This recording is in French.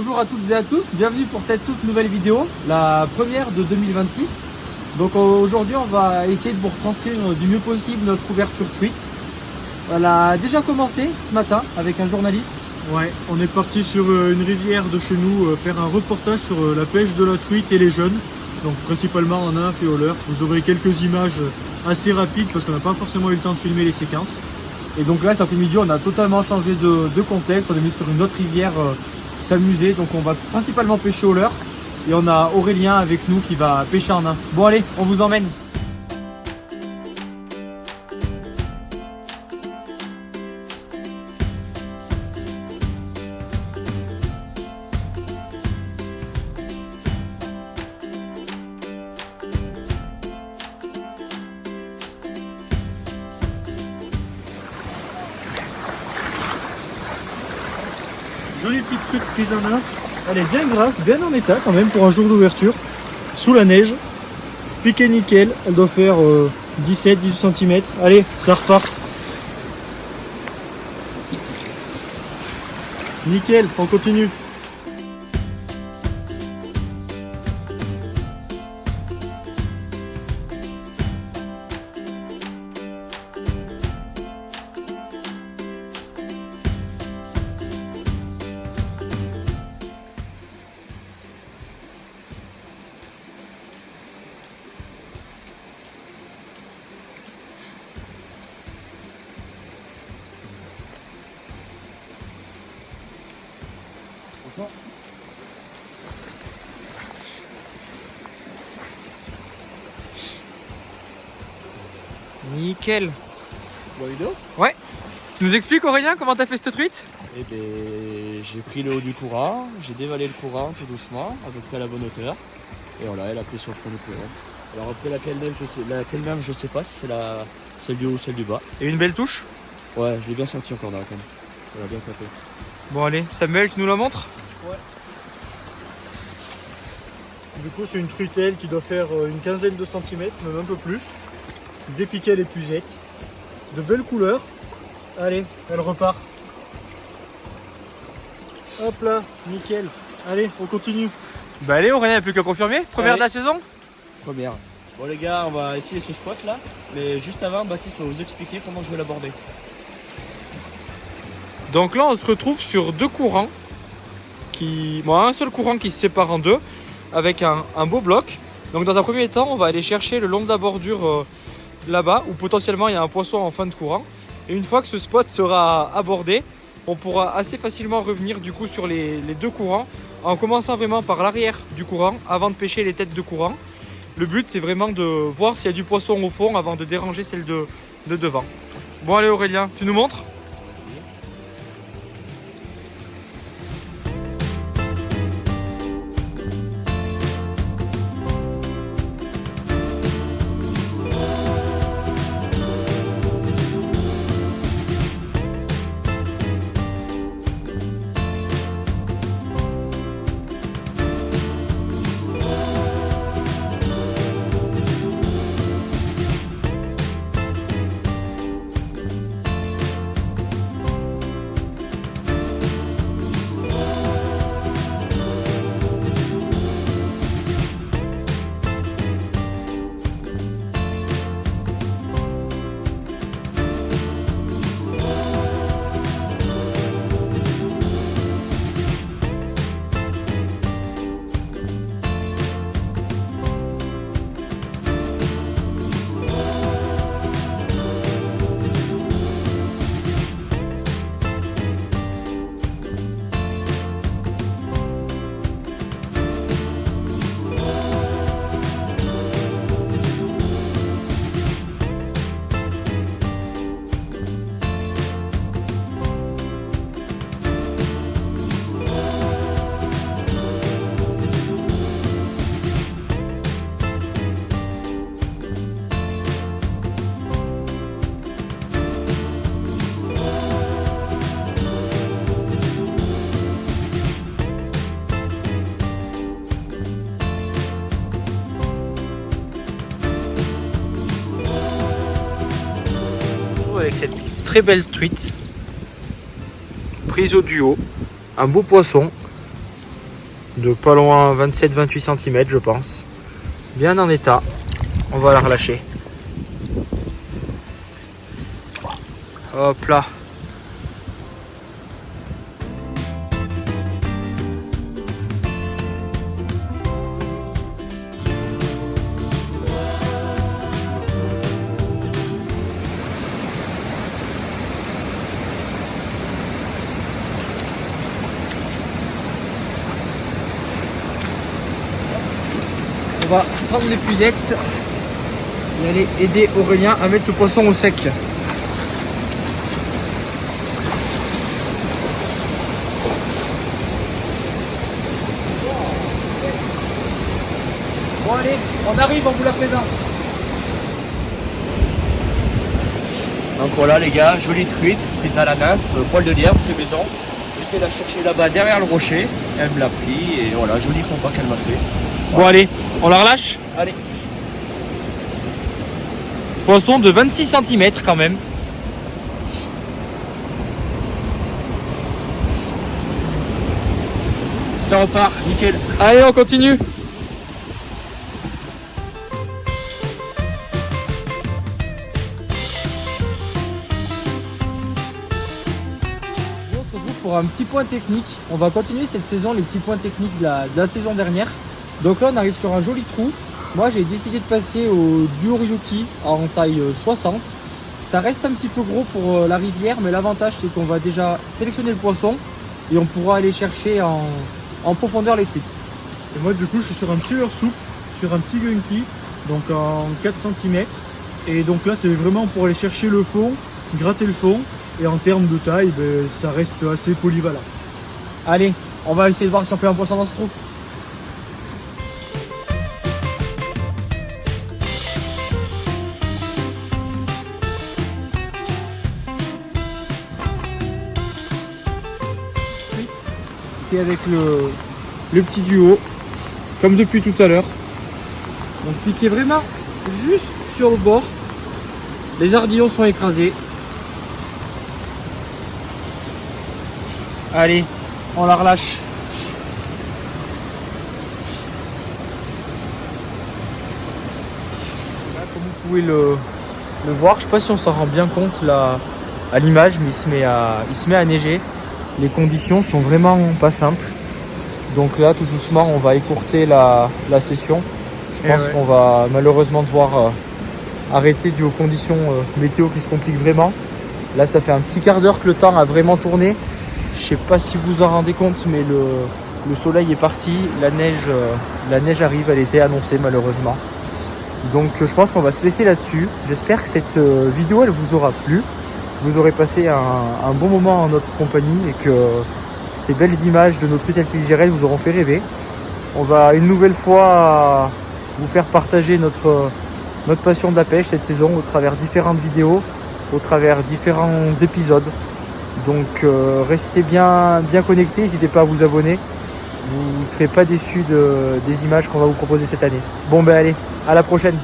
bonjour à toutes et à tous, bienvenue pour cette toute nouvelle vidéo, la première de 2026. Donc aujourd'hui on va essayer de vous retranscrire du mieux possible notre ouverture truite. Elle a déjà commencé ce matin avec un journaliste. Ouais, on est parti sur une rivière de chez nous faire un reportage sur la pêche de la truite et les jeunes. Donc principalement en nymphe et au leurre. Vous aurez quelques images assez rapides parce qu'on n'a pas forcément eu le temps de filmer les séquences. Et donc là cet après-midi on a totalement changé de contexte, on est venu sur une autre rivière s'amuser. Donc on va principalement pêcher au leurre et on a Aurélien avec nous qui va pêcher en nymphe. Bon allez, on vous emmène. Jolie petite truite prise en nymphe. Elle est bien grasse, bien en état quand même pour un jour d'ouverture. Sous la neige. Piqué nickel. Elle doit faire 17-18 cm. Allez, ça repart. Nickel, on continue. Nickel. Bon vidéo. Ouais. Tu nous expliques Aurélien comment t'as fait cette truite? Eh ben, j'ai pris le haut du courant, j'ai dévalé le courant tout doucement, à peu près à la bonne hauteur. Et voilà, elle a pris sur le fond du courant. Alors après laquelle même je sais pas si c'est celle du haut ou celle du bas. Et une belle touche. Ouais, je l'ai bien senti encore dans la canne. Elle a bien tapé. Bon allez, Samuel, tu nous la montres? Du coup, c'est une truitelle qui doit faire une quinzaine de centimètres, même un peu plus. Dépiquer les puzettes. De belles couleurs. Allez, elle repart. Hop là, nickel. Allez, on continue. Bah allez Aurélien, il n'y a plus qu'à confirmer. Première Allez. de la saison? Première. Bon les gars, on va essayer ce spot là. Mais juste avant, Baptiste va vous expliquer comment je vais l'aborder. Donc là on se retrouve sur deux courants. Un seul courant qui se sépare en deux avec un beau bloc. Donc dans un premier temps on va aller chercher le long de la bordure là-bas où potentiellement il y a un poisson en fin de courant. Et une fois que ce spot sera abordé, on pourra assez facilement revenir du coup sur les deux courants en commençant vraiment par l'arrière du courant avant de pêcher les têtes de courant. Le but c'est vraiment de voir s'il y a du poisson au fond avant de déranger celle de devant. Bon allez Aurélien, tu nous montres? Avec cette très belle truite prise au duo, un beau poisson de pas loin 27-28 cm je pense. Bien en état. On va la relâcher. Hop là. On va prendre l'épuisette et aller aider Aurélien à mettre ce poisson au sec. Bon allez, on arrive, on vous la présente. Donc voilà les gars, jolie truite, prise à la nymphe, poil de lièvre, fait maison. J'étais la chercher là-bas derrière le rocher, elle me l'a pris et voilà, joli compas qu'elle m'a fait. Bon allez, on la relâche. Allez. Poisson de 26 cm quand même. Ça repart, nickel. Allez, on continue. On se retrouve pour un petit point technique. On va continuer cette saison, les petits points techniques de la saison dernière. Donc là, on arrive sur un joli trou. Moi, j'ai décidé de passer au Dioryuki en taille 60. Ça reste un petit peu gros pour la rivière, mais l'avantage, c'est qu'on va déjà sélectionner le poisson et on pourra aller chercher en profondeur les truites. Et moi du coup je suis sur un petit leurre souple, sur un petit gunky, donc en 4 cm. Et donc là c'est vraiment pour aller chercher le fond, gratter le fond. Et en termes de taille, ben, ça reste assez polyvalent. Allez, on va essayer de voir si on fait un poisson dans ce trou. Et avec le petit duo, comme depuis tout à l'heure. Donc piquez vraiment juste sur le bord. Les ardillons sont écrasés. Allez, on la relâche. Là, comme vous pouvez le voir, je sais pas si on s'en rend bien compte là à l'image, mais il se met à neiger. Les conditions sont vraiment pas simples. Donc là, tout doucement, on va écourter la session. Je pense qu'on va malheureusement devoir arrêter dû aux conditions météo qui se compliquent vraiment. Là, ça fait un petit quart d'heure que le temps a vraiment tourné. Je sais pas si vous en rendez compte, mais le soleil est parti. La neige arrive, elle était annoncée malheureusement. Donc je pense qu'on va se laisser là-dessus. J'espère que cette vidéo, elle vous aura plu. Vous aurez passé un bon moment en notre compagnie et que ces belles images de nos truites alpigirelles vous auront fait rêver. On va une nouvelle fois vous faire partager notre passion de la pêche cette saison au travers différentes vidéos, au travers différents épisodes. Donc restez bien connectés, n'hésitez pas à vous abonner. Vous ne serez pas déçus des images qu'on va vous proposer cette année. Bon ben allez, à la prochaine.